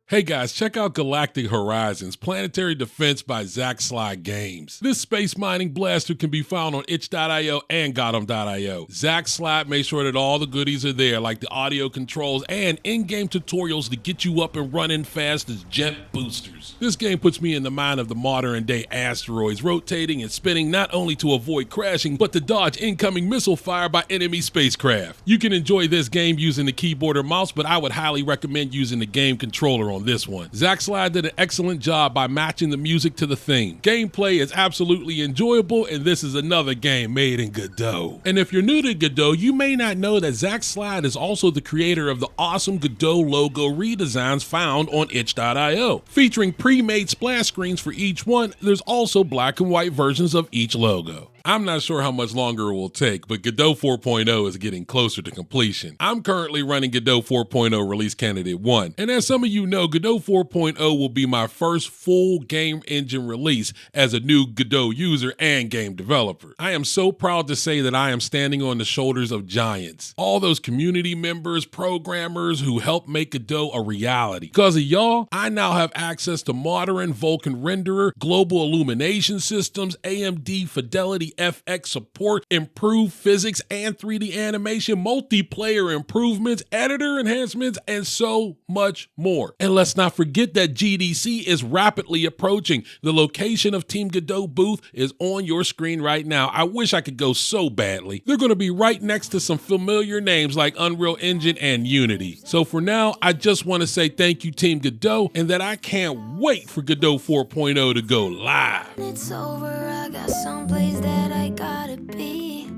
Hey guys, check out Galactic Horizons, Planetary Defense by Zack Slide Games. This space mining blaster can be found on itch.io and Godot.io. Zack Slide made sure that all the goodies are there, like the audio controls and in-game tutorials to get you up and running fast as jet boosters. This game puts me in the mind of the modern day asteroids, rotating and spinning not only to avoid crashing, but to dodge incoming missile fire by enemy spacecraft. You can enjoy this game using the keyboard or mouse, but I would highly recommend using the game controller on this one. Zack Slide did an excellent job by matching the music to the theme. Gameplay is absolutely enjoyable, and this is another game made in Godot. And if you're new to Godot, you may not know that Zack Slide is also the creator of the awesome Godot logo redesigns found on itch.io. Featuring pre-made splash screens for each one, there's also black and white versions of each logo. I'm not sure how much longer it will take, but Godot 4.0 is getting closer to completion. I'm currently running Godot 4.0 Release Candidate 1, and as some of you know, Godot 4.0 will be my first full game engine release as a new Godot user and game developer. I am so proud to say that I am standing on the shoulders of giants. All those community members, programmers who helped make Godot a reality. Because of y'all, I now have access to modern Vulkan renderer, global illumination systems, AMD Fidelity FX support, improved physics and 3D animation, multiplayer improvements, editor enhancements, and so much more. And let's not forget that GDC is rapidly approaching. The location of Team Godot booth is on your screen right now. I wish I could go so badly. They're going to be right next to some familiar names like Unreal Engine and Unity. So for now, I just want to say thank you, Team Godot, and that I can't wait for Godot 4.0 to go live. It's over, I got someplace that I gotta be.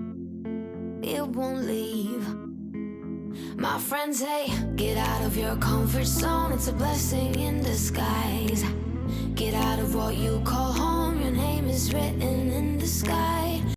It won't leave. My friends say, get out of your comfort zone. It's a blessing in disguise. Get out of what you call home. Your name is written in the sky.